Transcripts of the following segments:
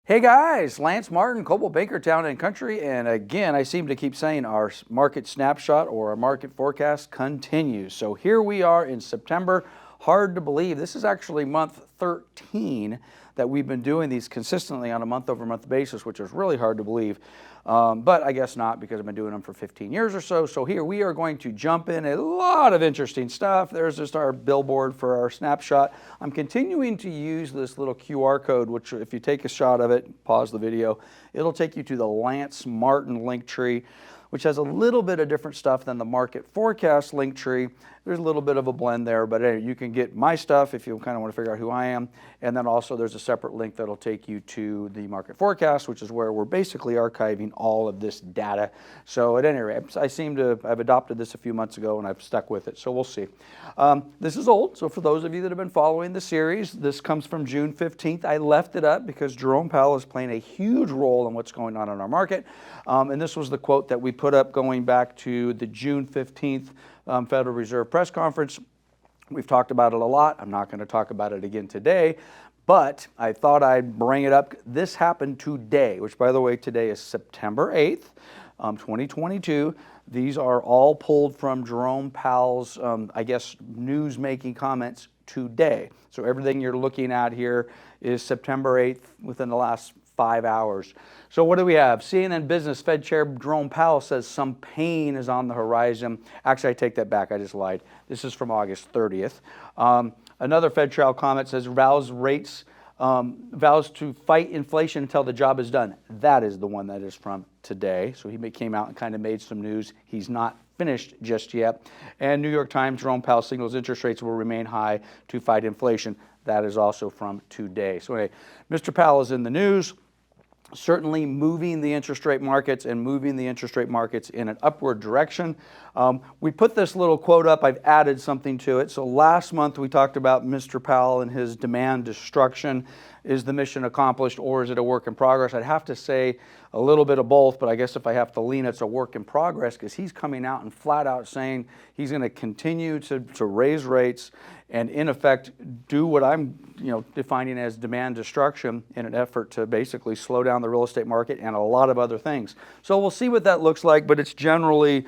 Hey guys, Lance Martin, Coldwell Banker Town and Country, and again, I seem to keep saying our market snapshot or our market forecast continues. So here we are in September. Hard to believe. This is actually month 13 that we've been doing these consistently on a month-over-month basis, which is really hard to believe. But I guess not, because I've been doing them for 15 years or so. So here we are going to jump in a lot of interesting stuff. There's just our billboard for our snapshot. I'm continuing to use this little QR code, which if you take a shot of it, pause the video, it'll take you to the Lance Martin link tree, which has a little bit of different stuff than the market forecast link tree. There's a little bit of a blend there, but anyway, you can get my stuff if you kind of want to figure out who I am. And then also there's a separate link that'll take you to the market forecast, which is where we're basically archiving all of this data. So at any rate, I've adopted this a few months ago and I've stuck with it, so we'll see. This is old, so for those of you that have been following the series, this comes from June 15th. I left it up because Jerome Powell is playing a huge role in what's going on in our market. And this was the quote that we put up going back to the June 15th Federal Reserve press conference. We've talked about it a lot. I'm not going to talk about it again today, but I thought I'd bring it up. This happened today, which by the way, today is September 8th, 2022. These are all pulled from Jerome Powell's, I guess, news-making comments today. So everything you're looking at here is September 8th within the last 5 hours. So what do we have? CNN Business Fed Chair Jerome Powell says some pain is on the horizon. Actually, I take that back. I just lied. This is from August 30th. Another Fed Chair comment says vows to fight inflation until the job is done. That is the one that is from today. So he came out and kind of made some news. He's not finished just yet. And New York Times, Jerome Powell signals interest rates will remain high to fight inflation. That is also from today. So anyway, Mr. Powell is in the news, certainly moving the interest rate markets and moving the interest rate markets in an upward direction. We put this little quote up. I've added something to it. So last month we talked about Mr. Powell and his demand destruction. Is the mission accomplished or is it a work in progress? I'd have to say a little bit of both, but I guess if I have to lean, it's a work in progress because he's coming out and flat out saying he's going to continue to raise rates and in effect do what I'm defining as demand destruction in an effort to basically slow down the real estate market and a lot of other things. So we'll see what that looks like, but it's generally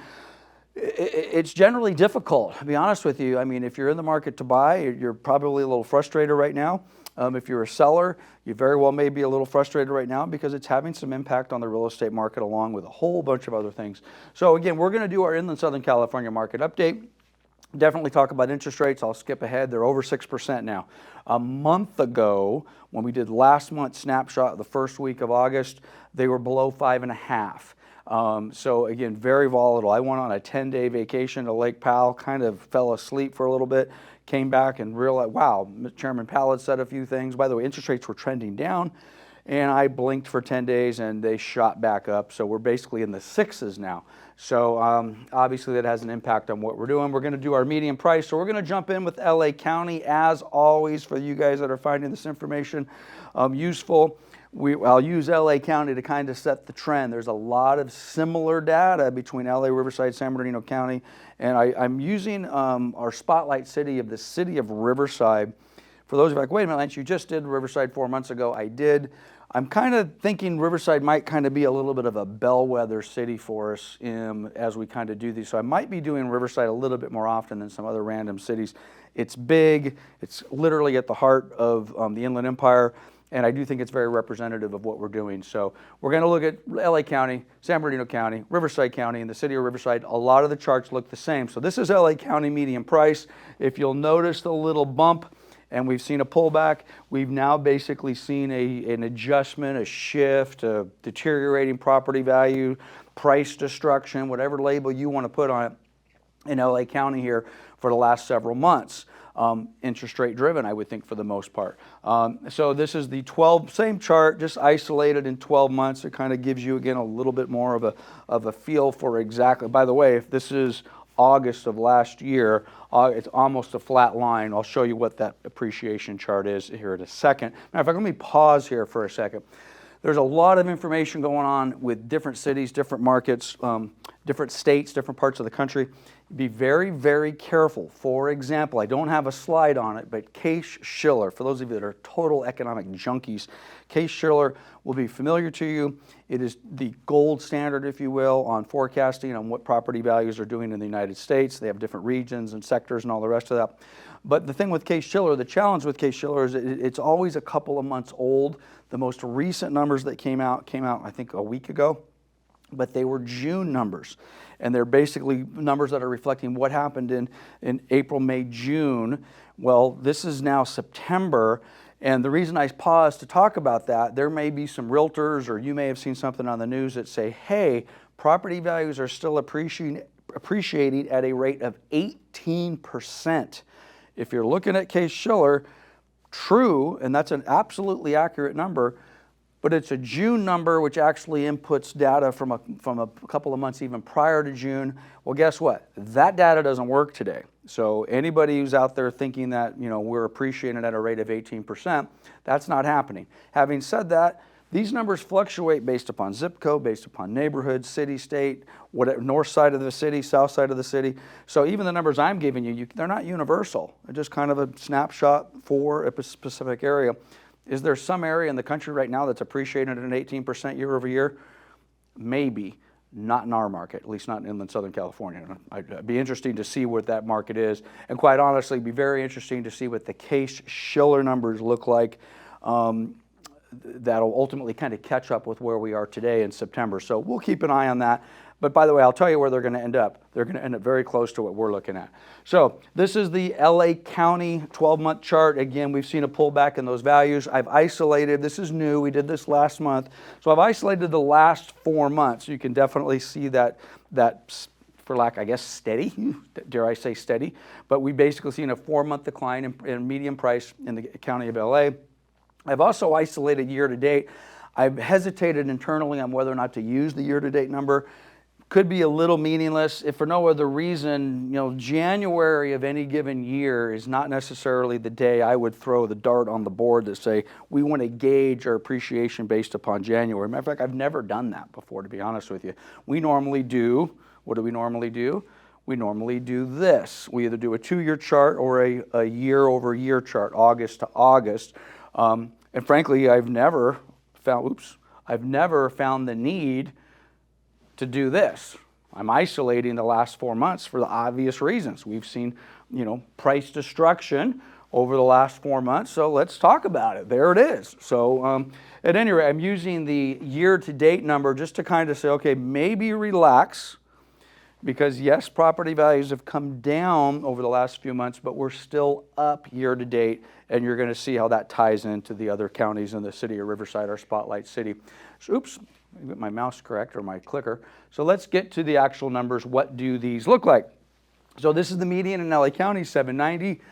difficult, to be honest with you. I mean, if you're in the market to buy, you're probably a little frustrated right now. If you're a seller, you very well may be a little frustrated right now because it's having some impact on the real estate market along with a whole bunch of other things. So again, we're going to do our Inland Southern California market update. Definitely talk about interest rates. I'll skip ahead. They're over 6% now. A month ago, when we did last month's snapshot, the first week of August, they were below 5.5. So again, very volatile. I went on a 10-day vacation to Lake Powell, kind of fell asleep for a little bit, came back and realized, wow, Chairman Powell had said a few things. By the way, interest rates were trending down, and I blinked for 10 days and they shot back up. So we're basically in the sixes now. So obviously that has an impact on what we're doing. We're going to do our median price. So we're going to jump in with LA County as always for you guys that are finding this information useful. I'll use LA County to kind of set the trend. There's a lot of similar data between LA, Riverside, San Bernardino County, and I'm using our spotlight city of the city of Riverside. For those of you like, wait a minute, Lance, you just did Riverside 4 months ago. I did. I'm kind of thinking Riverside might kind of be a little bit of a bellwether city for us as we kind of do these. So I might be doing Riverside a little bit more often than some other random cities. It's big. It's literally at the heart of the Inland Empire. And I do think it's very representative of what we're doing. So we're going to look at LA County, San Bernardino County, Riverside County, and the city of Riverside. A lot of the charts look the same. So this is LA County median price. If you'll notice the little bump, and we've seen a pullback, we've now basically seen an adjustment, a shift, a deteriorating property value, price destruction, whatever label you want to put on it in LA County here for the last several months. Interest rate driven, I would think, for the most part. So this is the same chart, just isolated in 12 months. It kind of gives you, again, a little bit more of a feel for exactly. By the way, if this is August of last year, it's almost a flat line. I'll show you what that appreciation chart is here in a second. Matter of fact, let me pause here for a second. There's a lot of information going on with different cities, different markets, different states, different parts of the country. Be very, very careful. For example, I don't have a slide on it, but Case-Shiller, for those of you that are total economic junkies, Case-Shiller will be familiar to you. It is the gold standard, if you will, on forecasting on what property values are doing in the United States. They have different regions and sectors and all the rest of that. But the thing with Case-Shiller, the challenge with Case-Shiller is it's always a couple of months old. The most recent numbers that came out, I think, a week ago, but they were June numbers. And they're basically numbers that are reflecting what happened in April, May, June. Well, this is now September. And the reason I paused to talk about that, there may be some realtors or you may have seen something on the news that say, hey, property values are still appreciating at a rate of 18%. If you're looking at Case-Shiller, true, and that's an absolutely accurate number, but it's a June number which actually inputs data from a couple of months even prior to June. Well, guess what? That data doesn't work today. So anybody who's out there thinking that, you know, we're appreciating at a rate of 18%, that's not happening. Having said that, these numbers fluctuate based upon zip code, based upon neighborhood, city, state, whatever, north side of the city, south side of the city. So even the numbers I'm giving you, they're not universal. They're just kind of a snapshot for a specific area. Is there some area in the country right now that's appreciated at an 18% year over year? Maybe. Not in our market, at least not in inland Southern California. It'd be interesting to see what that market is. And quite honestly, it'd be very interesting to see what the Case-Shiller numbers look like. That'll ultimately kind of catch up with where we are today in September. So we'll keep an eye on that. But by the way, I'll tell you where they're going to end up. They're going to end up very close to what we're looking at. So this is the LA County 12-month chart. Again, we've seen a pullback in those values. I've isolated, this is new, we did this last month. So I've isolated the last 4 months. You can definitely see that for lack, I guess, steady, dare I say steady. But we basically seen a 4-month decline in median price in the county of LA. I've also isolated year-to-date. I've hesitated internally on whether or not to use the year-to-date number. Could be a little meaningless if for no other reason, you know, January of any given year is not necessarily the day I would throw the dart on the board to say we want to gauge our appreciation based upon January. Matter of fact, I've never done that before, to be honest with you. We normally do, what do we normally do? We normally do this. We either do a 2-year chart or a year-over-year chart, August to August. And frankly, I've never found the need to do this. I'm isolating the last 4 months for the obvious reasons. We've seen, you know, price destruction over the last 4 months, so let's talk about it. There it is. So at any rate, I'm using the year-to-date number just to kind of say, okay, maybe relax, because yes, property values have come down over the last few months, but we're still up year-to-date, and you're going to see how that ties into the other counties in the city of Riverside, our spotlight city. So, oops. I get my mouse correct or my clicker. So let's get to the actual numbers. What do these look like? So this is the median in LA County, 790,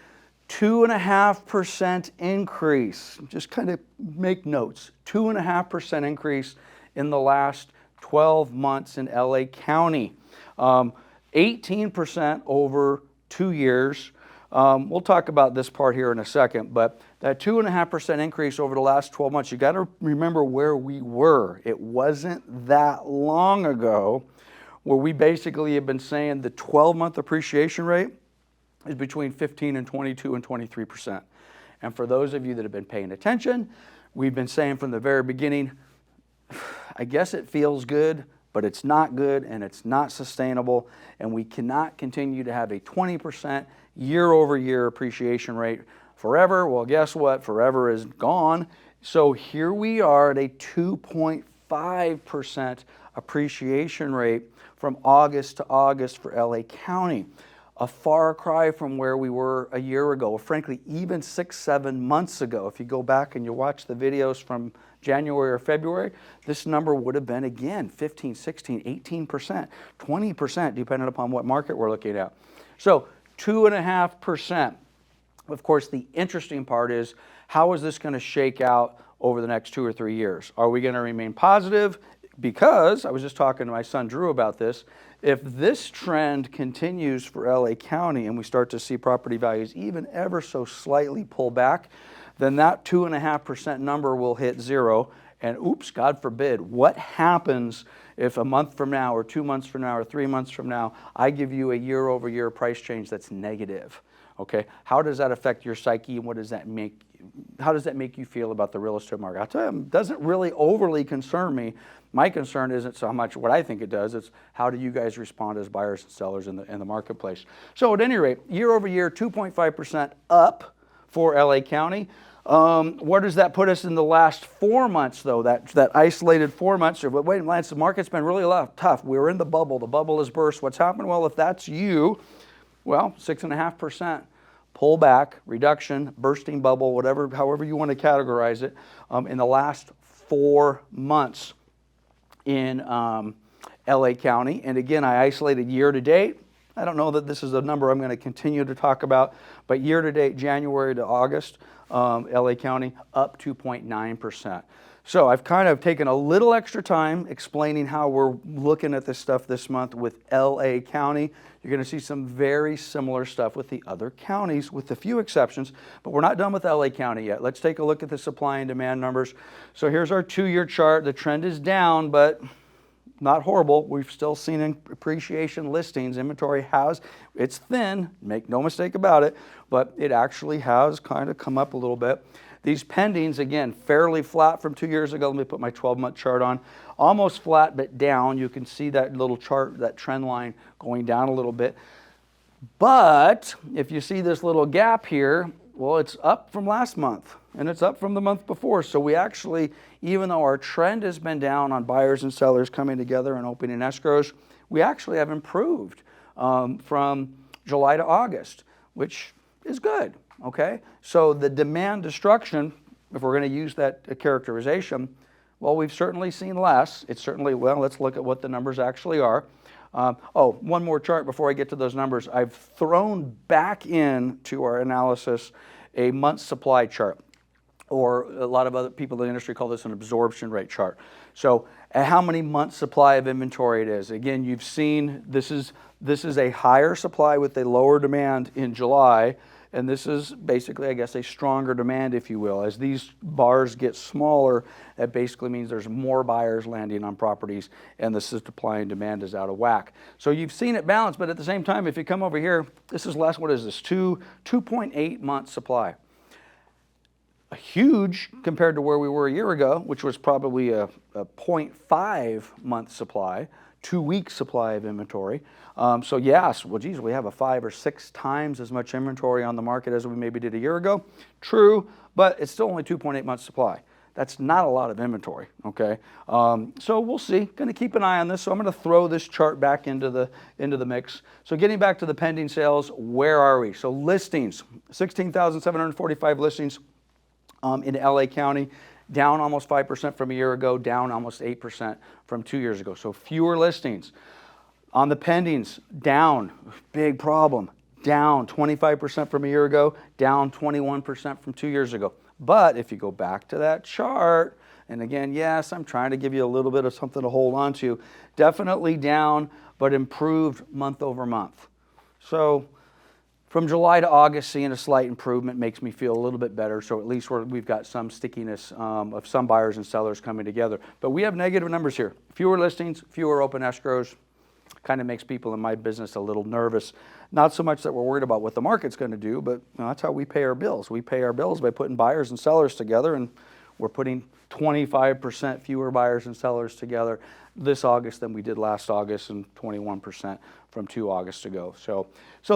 2.5% increase. Just kind of make notes. 2.5% increase in the last 12 months in LA County. 18% over 2 years. We'll talk about this part here in a second, but that 2.5% increase over the last 12 months, you got to remember where we were. It wasn't that long ago where we basically have been saying the 12-month appreciation rate is between 15 and 22 and 23%. And for those of you that have been paying attention, we've been saying from the very beginning, I guess it feels good, but it's not good and it's not sustainable, and we cannot continue to have a 20% year-over-year appreciation rate forever. Well, guess what? Forever is gone. So here we are at a 2.5% appreciation rate from August to August for LA County. A far cry from where we were a year ago, or frankly, even 6-7 months ago. If you go back and you watch the videos from January or February, this number would have been, again, 15, 16, 18%, 20%, depending upon what market we're looking at. So 2.5%. Of course, the interesting part is, how is this going to shake out over the next 2 or 3 years? Are we going to remain positive? Because, I was just talking to my son Drew about this, if this trend continues for LA County and we start to see property values even ever so slightly pull back, then that 2.5% number will hit zero And oops, God forbid, what happens if a month from now or 2 months from now or 3 months from now, I give you a year-over-year price change that's negative? Okay, how does that affect your psyche, and what does that make? How does that make you feel about the real estate market? I'll tell you, it doesn't really overly concern me. My concern isn't so much what I think it does, it's how do you guys respond as buyers and sellers in the marketplace. So at any rate, year over year, 2.5% up for LA County. Where does that put us in the last 4 months, though? That isolated 4 months. But wait, Lance, the market's been really tough. We were in the bubble. The bubble has burst. What's happened? Well, if that's you, well, 6.5%. Pullback, reduction, bursting bubble, whatever, however you want to categorize it, in the last 4 months in LA County. And again, I isolated year to date. I don't know that this is a number I'm going to continue to talk about, but year to date, January to August, LA County up 2.9%. So I've kind of taken a little extra time explaining how we're looking at this stuff this month with LA County. You're going to see some very similar stuff with the other counties, with a few exceptions, but we're not done with LA County yet. Let's take a look at the supply and demand numbers. So here's our 2-year chart. The trend is down, but not horrible. We've still seen appreciation listings. Inventory it's thin, make no mistake about it, but it actually has kind of come up a little bit. These pendings, again, fairly flat from 2 years ago. Let me put my 12-month chart on. Almost flat, but down. You can see that little chart, that trend line going down a little bit. But if you see this little gap here, well, it's up from last month, and it's up from the month before. So we actually, even though our trend has been down on buyers and sellers coming together and opening escrows, we actually have improved from July to August, which is good. Okay, so the demand destruction, if we're going to use that characterization, well, we've certainly seen less. It's certainly, well, let's look at what the numbers actually are. One more chart before I get to those numbers. I've thrown back into our analysis a month supply chart, or a lot of other people in the industry call this an absorption rate chart. So how many months supply of inventory it is. Again, you've seen this is a higher supply with a lower demand in July. And this is basically, I guess, a stronger demand, if you will. As these bars get smaller, that basically means there's more buyers landing on properties, and the supply and demand is out of whack. So you've seen it balance, but at the same time, if you come over here, this is less, what is this, 2.8 months supply. A huge compared to where we were a year ago, which was probably a 0.5 month supply, 2 week supply of inventory. So yes, well, geez, we have a 5 or 6 times as much inventory on the market as we maybe did a year ago. True, but it's still only 2.8 months supply. That's not a lot of inventory, okay? So we'll see. Going to keep an eye on this. So I'm going to throw this chart back into the mix. So getting back to the pending sales, where are we? So listings, 16,745 listings in LA County. Down almost 5% from a year ago, down almost 8% from 2 years ago. So fewer listings. On the pendings, down, big problem, down 25% from a year ago, down 21% from 2 years ago. But if you go back to that chart, and again, yes, I'm trying to give you a little bit of something to hold on to, definitely down, but improved month over month. So from July to August, seeing a slight improvement makes me feel a little bit better. So at least we've got some stickiness of some buyers and sellers coming together. But we have negative numbers here. Fewer listings, fewer open escrows. Kind of makes people in my business a little nervous. Not so much that we're worried about what the market's going to do, but that's how we pay our bills. We pay our bills by putting buyers and sellers together, and we're putting 25% fewer buyers and sellers together this August than we did last August, and 21% from 2 Augusts ago. So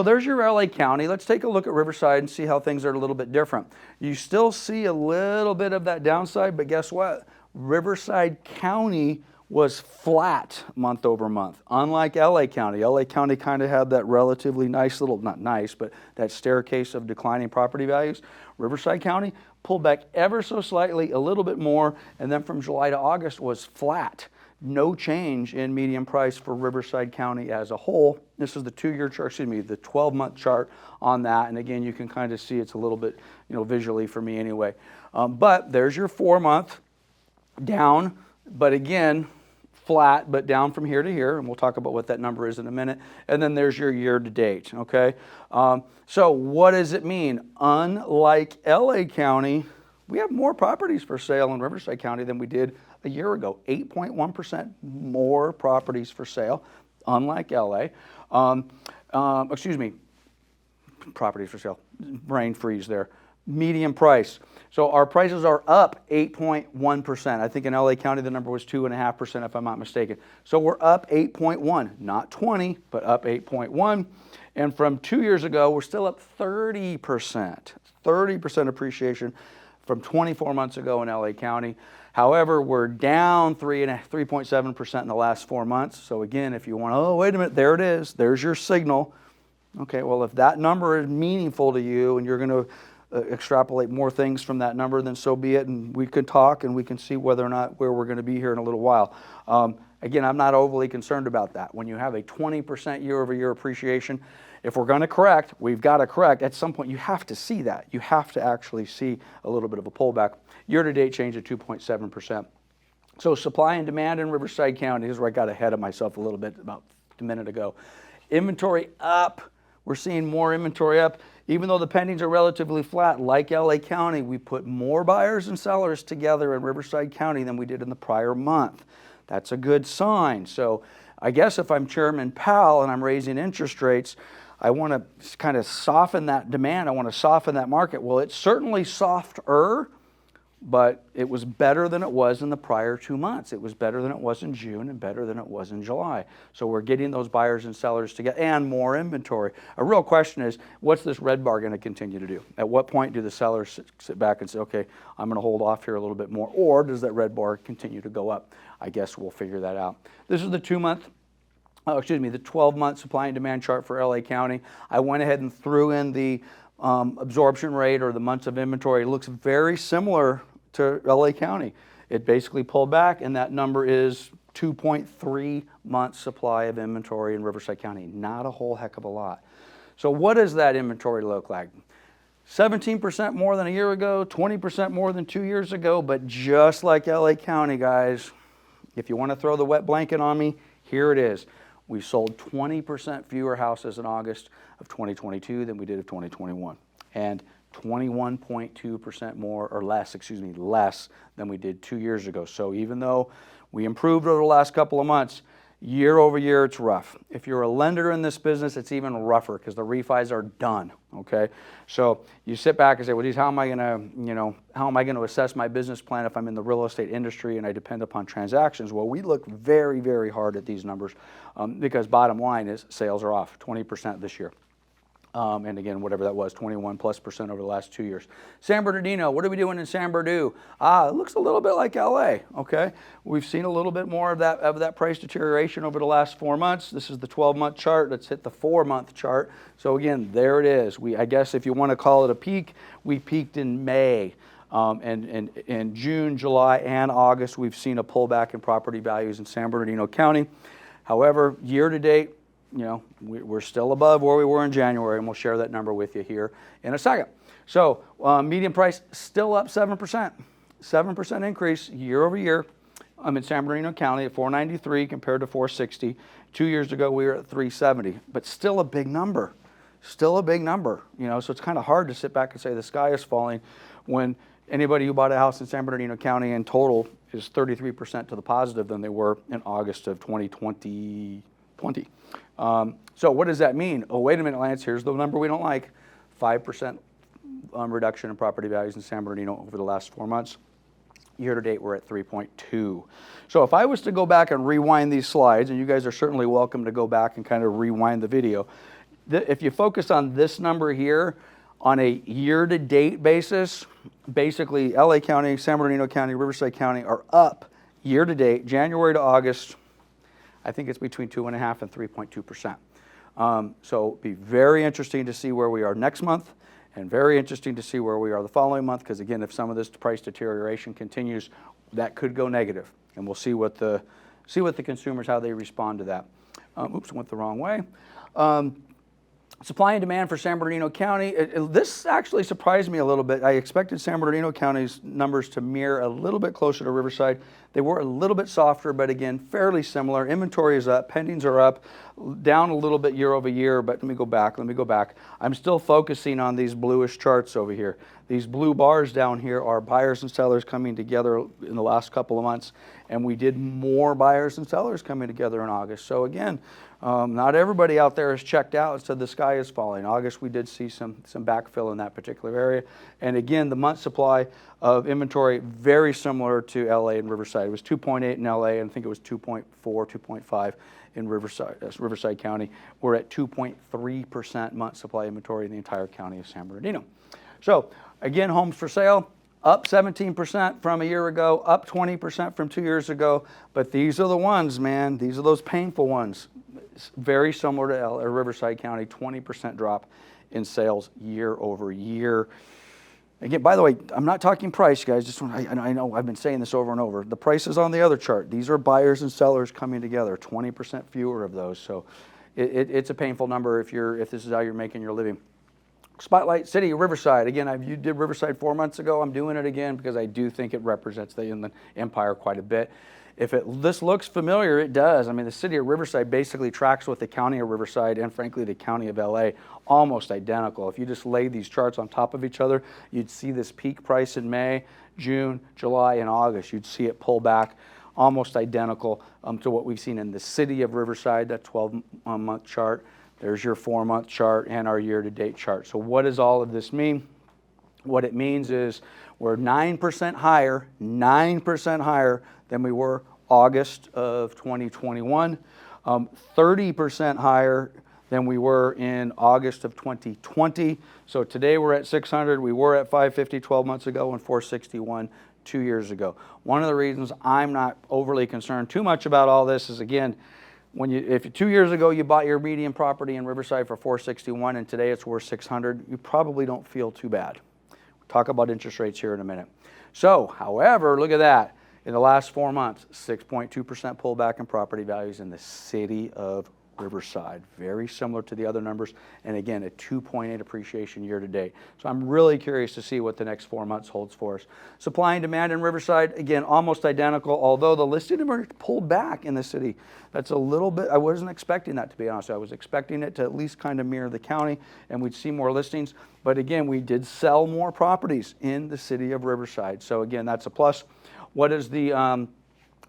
there's your LA County. Let's take a look at Riverside and see how things are a little bit different. You still see a little bit of that downside, but guess what? Riverside County was flat month over month, unlike LA County. LA County kind of had that relatively nice little, not nice, but that staircase of declining property values. Riverside County pulled back ever so slightly, a little bit more, and then from July to August was flat. No change in median price for Riverside County as a whole. This is the 2-year chart, excuse me, the 12-month chart on that. And again, you can kind of see it's a little bit, visually for me anyway. But there's your 4-month down, but again, flat, but down from here to here, and we'll talk about what that number is in a minute. And then there's your year to date, okay? So what does it mean? Unlike LA County, we have more properties for sale in Riverside County than we did a year ago. 8.1% more properties for sale, unlike LA. Excuse me, properties for sale, brain freeze there. Median price. So our prices are up 8.1%. I think in LA County the number was 2.5% if I'm not mistaken. So we're up 8.1, not 20, but up 8.1. And from 2 years ago, we're still up 30%. 30% appreciation from 24 months ago in LA County. However, we're down 3.7% in the last 4 months. So again, if you want, oh, wait a minute, there it is. There's your signal. Okay, well, if that number is meaningful to you and you're going to extrapolate more things from that number, then so be it, and we can talk and we can see whether or not where we're going to be here in a little while. Again, I'm not overly concerned about that. When you have a 20% year-over-year appreciation, if we're going to correct, we've got to correct. At some point, you have to see that. You have to actually see a little bit of a pullback. Year-to-date change of 2.7%. So supply and demand in Riverside County, this is where I got ahead of myself a little bit about a minute ago. Inventory up. We're seeing more inventory up. Even though the pendings are relatively flat, like LA County, we put more buyers and sellers together in Riverside County than we did in the prior month. That's a good sign. So I guess if I'm Chairman Powell and I'm raising interest rates, I want to kind of soften that demand. I want to soften that market. Well, it's certainly softer, but it was better than it was in the prior 2 months. It was better than it was in June and better than it was in July. So we're getting those buyers and sellers together and more inventory. A real question is, what's this red bar going to continue to do? At what point do the sellers sit back and say, okay, I'm going to hold off here a little bit more, or does that red bar continue to go up? I guess we'll figure that out. This is the 12-month supply and demand chart for LA County. I went ahead and threw in the absorption rate or the months of inventory. It looks very similar to LA County. It basically pulled back, and that number is 2.3 months supply of inventory in Riverside County. Not a whole heck of a lot. So what does that inventory look like? 17% more than a year ago, 20% more than 2 years ago, but just like LA County, guys, if you want to throw the wet blanket on me, here it is. We sold 20% fewer houses in August of 2022 than we did of 2021. And 21.2% more, or less, less than we did 2 years ago. So even though we improved over the last couple of months, year over year, it's rough. If you're a lender in this business, it's even rougher because the refis are done, okay? So you sit back and say, well, geez, how am I going to assess my business plan if I'm in the real estate industry and I depend upon transactions? Well, we look very, very hard at these numbers because bottom line is sales are off 20% this year. And again, whatever that was, 21+% over the last 2 years. San Bernardino, what are we doing in San Bernardino? It looks a little bit like LA, okay? We've seen a little bit more of that price deterioration over the last 4 months. This is the 12-month chart. Let's hit the 4-month chart. So again, there it is. I guess if you want to call it a peak, we peaked in May. And in June, July, and August, we've seen a pullback in property values in San Bernardino County. However, year to date, we're still above where we were in January, and we'll share that number with you here in a second. So median price still up 7%. 7% increase year over year. I'm in San Bernardino County at $493 compared to $460. 2 years ago, we were at $370, but still a big number. Still a big number. So it's kind of hard to sit back and say the sky is falling when anybody who bought a house in San Bernardino County in total is 33% to the positive than they were in August of 2020. So what does that mean? Oh, wait a minute, Lance, here's the number we don't like. 5% reduction in property values in San Bernardino over the last 4 months. Year to date, we're at 3.2. So if I was to go back and rewind these slides, and you guys are certainly welcome to go back and kind of rewind the video, if you focus on this number here, on a year-to-date basis, basically LA County, San Bernardino County, Riverside County are up year-to-date, January to August. I think it's between 2.5% and 3.2%. So it'll be very interesting to see where we are next month, and very interesting to see where we are the following month, because again, if some of this price deterioration continues, that could go negative, and we'll see what the consumers, how they respond to that. Oops, went the wrong way. Supply and demand for San Bernardino County, this actually surprised me a little bit. I expected San Bernardino County's numbers to mirror a little bit closer to Riverside. They were a little bit softer, but again, fairly similar. Inventory is up, pendings are up, down a little bit year over year, but let me go back. I'm still focusing on these bluish charts over here. These blue bars down here are buyers and sellers coming together in the last couple of months, and we did more buyers and sellers coming together in August. So again, not everybody out there is checked out and said the sky is falling. August, we did see some backfill in that particular area. And again, the month supply of inventory, very similar to LA and Riverside. It was 2.8 in LA, and I think it was 2.4, 2.5 in Riverside County. We're at 2.3% month supply inventory in the entire county of San Bernardino. So again, homes for sale, up 17% from a year ago, up 20% from 2 years ago. But these are the ones, man. These are those painful ones. It's very similar to Riverside County, 20% drop in sales year over year. Again, by the way, I'm not talking price, guys. I know I've been saying this over and over. The price is on the other chart. These are buyers and sellers coming together, 20% fewer of those. So it's a painful number if this is how you're making your living. Spotlight City, Riverside. Again, you did Riverside 4 months ago. I'm doing it again because I do think it represents the Inland Empire quite a bit. If this looks familiar, it does. I mean, the city of Riverside basically tracks with the county of Riverside and, frankly, the county of LA, almost identical. If you just lay these charts on top of each other, you'd see this peak price in May, June, July, and August. You'd see it pull back almost identical to what we've seen in the city of Riverside, that 12-month chart. There's your 4-month chart and our year-to-date chart. So what does all of this mean? What it means is we're 9% higher than we were August of 2021, 30% higher than we were in August of 2020. So today we're at 600. We were at 550 12 months ago and 461 2 years ago. One of the reasons I'm not overly concerned too much about all this is, again, if 2 years ago you bought your median property in Riverside for 461 and today it's worth 600, you probably don't feel too bad. We'll talk about interest rates here in a minute. So, however, look at that. In the last 4 months, 6.2% pullback in property values in the city of Riverside. Very similar to the other numbers. And again, a 2.8 appreciation year to date. So I'm really curious to see what the next 4 months holds for us. Supply and demand in Riverside, again, almost identical, although the listing inventory pulled back in the city. That's a little bit, I wasn't expecting that, to be honest. I was expecting it to at least kind of mirror the county and we'd see more listings. But again, we did sell more properties in the city of Riverside. So again, that's a plus. What does the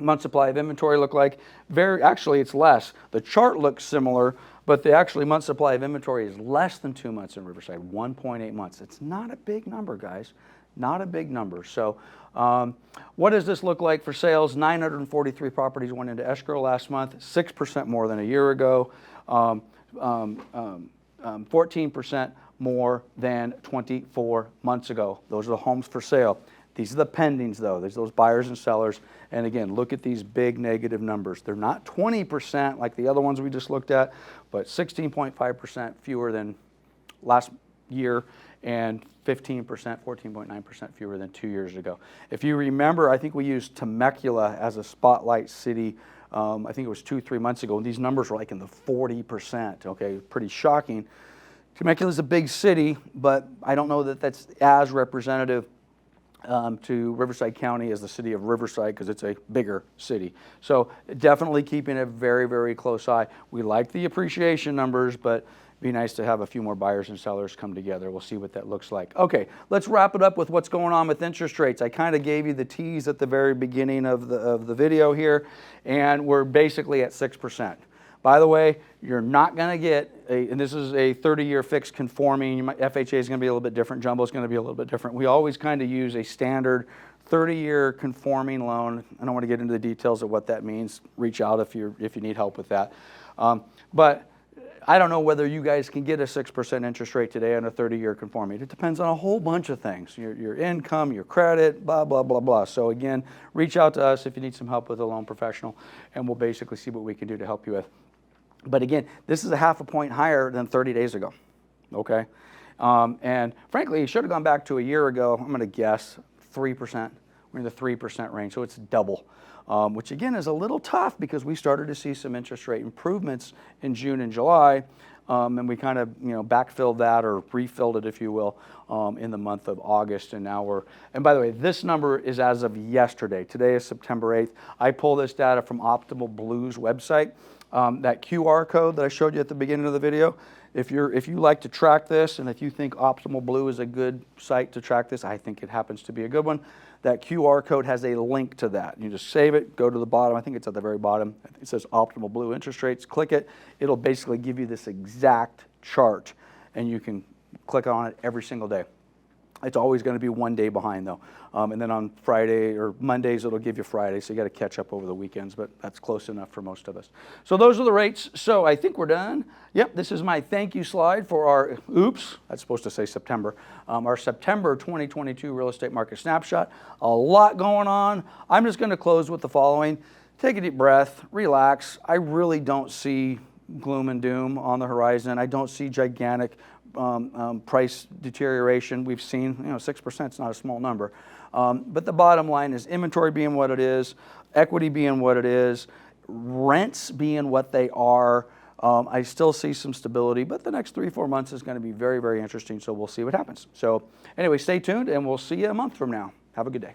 month supply of inventory look like? Actually, it's less. The chart looks similar, but the actually month supply of inventory is less than 2 months in Riverside, 1.8 months. It's not a big number, guys. Not a big number. So what does this look like for sales? 943 properties went into escrow last month, 6% more than a year ago, 14% more than 24 months ago. Those are the homes for sale. These are the pendings, though. There's those buyers and sellers. And again, look at these big negative numbers. They're not 20% like the other ones we just looked at, but 16.5% fewer than last year and 15%, 14.9% fewer than 2 years ago. If you remember, I think we used Temecula as a spotlight city. I think it was 2-3 months ago. And these numbers were like in the 40%. Okay, pretty shocking. Temecula is a big city, but I don't know that that's as representative to Riverside County as the city of Riverside because it's a bigger city. So definitely keeping a very, very close eye. We like the appreciation numbers, but it'd be nice to have a few more buyers and sellers come together. We'll see what that looks like. Okay, let's wrap it up with what's going on with interest rates. I kind of gave you the tease at the very beginning of the video here, and we're basically at 6%. By the way, you're not going to get, and this is a 30-year fixed conforming, FHA is going to be a little bit different, jumbo is going to be a little bit different. We always kind of use a standard 30-year conforming loan. I don't want to get into the details of what that means. Reach out if you need help with that. But I don't know whether you guys can get a 6% interest rate today on a 30-year conforming. It depends on a whole bunch of things, your income, your credit, blah, blah, blah, blah. So again, reach out to us if you need some help with a loan professional, and we'll basically see what we can do to help you with. But again, this is a half a point higher than 30 days ago, okay? And frankly, you should have gone back to a year ago. I'm going to guess 3%. We're in the 3% range, so it's double, which again is a little tough because we started to see some interest rate improvements in June and July. and we kind of, backfilled that or refilled it, if you will, in the month of August. And now and by the way, this number is as of yesterday. Today is September 8th. I pull this data from Optimal Blue's website. That QR code that I showed you at the beginning of the video, if you like to track this, and if you think Optimal Blue is a good site to track this, I think it happens to be a good one. That QR code has a link to that. You just save it, go to the bottom. I think it's at the very bottom. It says Optimal Blue interest rates. Click it. It'll basically give you this exact chart, and you can click on it every single day. It's always going to be one day behind, though. And then on Friday or Mondays, it'll give you Friday, so you got to catch up over the weekends, but that's close enough for most of us. So those are the rates. So I think we're done. Yep, this is my thank you slide for our, that's supposed to say September, our September 2022 real estate market snapshot. A lot going on. I'm just going to close with the following. Take a deep breath, relax. I really don't see gloom and doom on the horizon. I don't see gigantic price deterioration. We've seen, 6% is not a small number. But the bottom line is inventory being what it is, equity being what it is, rents being what they are. I still see some stability, but the next 3-4 months is going to be very, very interesting. So we'll see what happens. So anyway, stay tuned, and we'll see you a month from now. Have a good day.